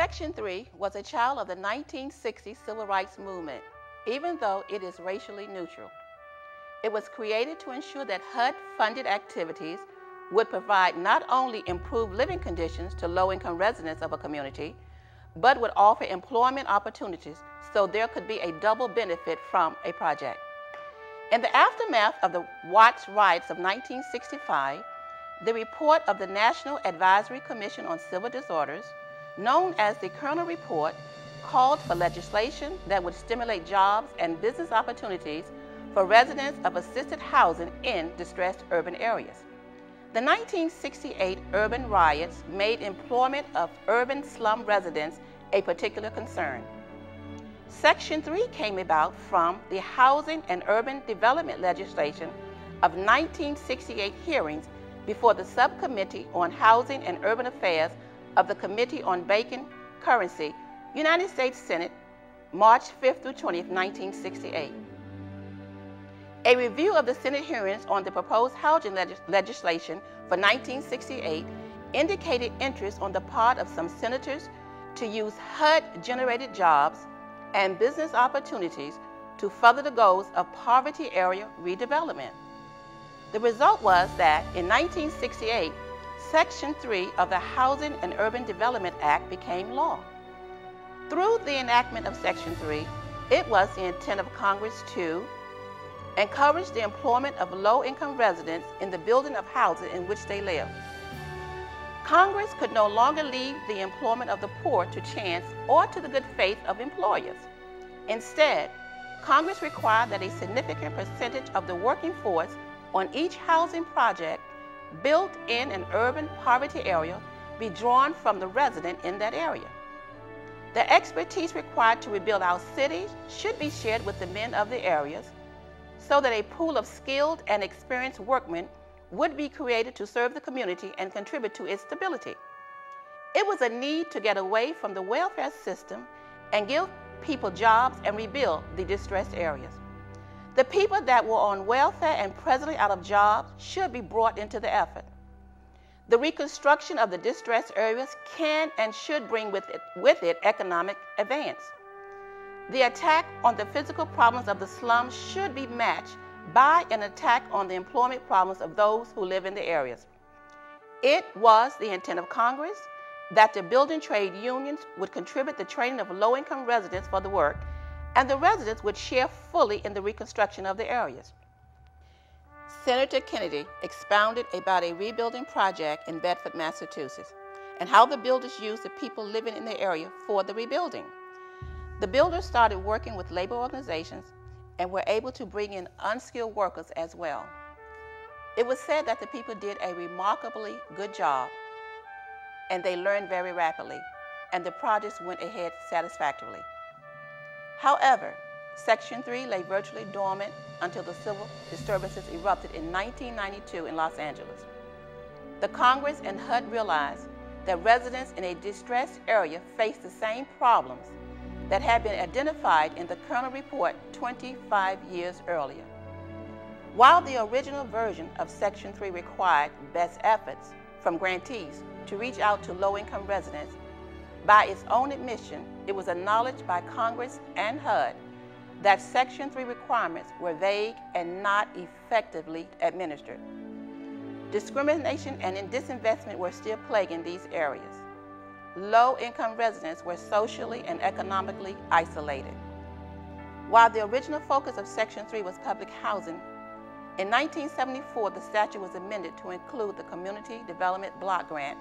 Section 3 was a child of the 1960s civil rights movement, even though it is racially neutral. It was created to ensure that HUD-funded activities would provide not only improved living conditions to low-income residents of a community, but would offer employment opportunities so there could be a double benefit from a project. In the aftermath of the Watts riots of 1965, the report of the National Advisory Commission on Civil Disorders, known as the Kerner Report, called for legislation that would stimulate jobs and business opportunities for residents of assisted housing in distressed urban areas. The 1968 urban riots made employment of urban slum residents a particular concern. Section 3 came about from the Housing and Urban Development legislation of 1968 hearings before the Subcommittee on Housing and Urban Affairs of the Committee on Banking Currency, United States Senate, March 5 through 20, 1968. A review of the Senate hearings on the proposed housing legislation for 1968 indicated interest on the part of some senators to use HUD-generated jobs and business opportunities to further the goals of poverty area redevelopment. The result was that in 1968, Section 3 of the Housing and Urban Development Act became law. Through the enactment of Section 3, it was the intent of Congress to encourage the employment of low-income residents in the building of houses in which they live. Congress could no longer leave the employment of the poor to chance or to the good faith of employers. Instead, Congress required that a significant percentage of the working force on each housing project built in an urban poverty area be drawn from the resident in that area. The expertise required to rebuild our cities should be shared with the men of the areas, so that a pool of skilled and experienced workmen would be created to serve the community and contribute to its stability. It was a need to get away from the welfare system and give people jobs and rebuild the distressed areas. The people that were on welfare and presently out of jobs should be brought into the effort. The reconstruction of the distressed areas can and should bring with it economic advance. The attack on the physical problems of the slums should be matched by an attack on the employment problems of those who live in the areas. It was the intent of Congress that the building trade unions would contribute the training of low-income residents for the work, and the residents would share fully in the reconstruction of the areas. Senator Kennedy expounded about a rebuilding project in Bedford, Massachusetts, and how the builders used the people living in the area for the rebuilding. The builders started working with labor organizations and were able to bring in unskilled workers as well. It was said that the people did a remarkably good job, and they learned very rapidly, and the projects went ahead satisfactorily. However, Section 3 lay virtually dormant until the civil disturbances erupted in 1992 in Los Angeles. The Congress and HUD realized that residents in a distressed area faced the same problems that had been identified in the Kerner Report 25 years earlier. While the original version of Section 3 required best efforts from grantees to reach out to low-income residents, by its own admission, it was acknowledged by Congress and HUD that Section 3 requirements were vague and not effectively administered. Discrimination and disinvestment were still plaguing these areas. Low-income residents were socially and economically isolated. While the original focus of Section 3 was public housing, in 1974 the statute was amended to include the Community Development Block Grant,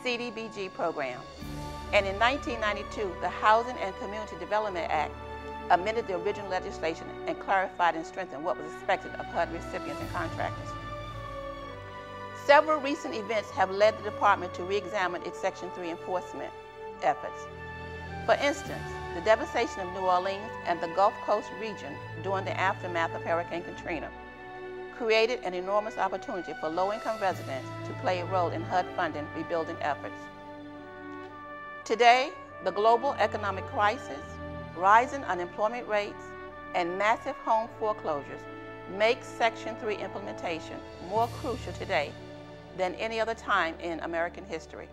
CDBG program. And in 1992, the Housing and Community Development Act amended the original legislation and clarified and strengthened what was expected of HUD recipients and contractors. Several recent events have led the department to re-examine its Section 3 enforcement efforts. For instance, the devastation of New Orleans and the Gulf Coast region during the aftermath of Hurricane Katrina created an enormous opportunity for low-income residents to play a role in HUD-funded rebuilding efforts. Today, the global economic crisis, rising unemployment rates, and massive home foreclosures make Section 3 implementation more crucial today than any other time in American history.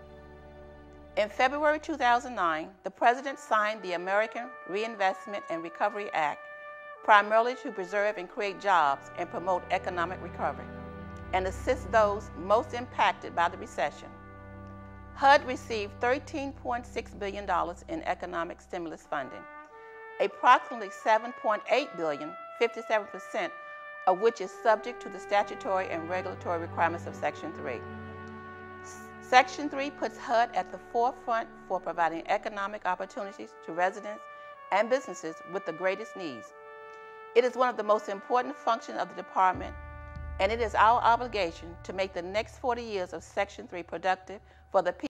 In February 2009, the President signed the American Reinvestment and Recovery Act, primarily to preserve and create jobs and promote economic recovery and assist those most impacted by the recession. HUD received $13.6 billion in economic stimulus funding, approximately $7.8 billion, 57% of which is subject to the statutory and regulatory requirements of Section 3. Section 3 puts HUD at the forefront for providing economic opportunities to residents and businesses with the greatest needs. It is one of the most important functions of the department, and it is our obligation to make the next 40 years of Section 3 productive for the people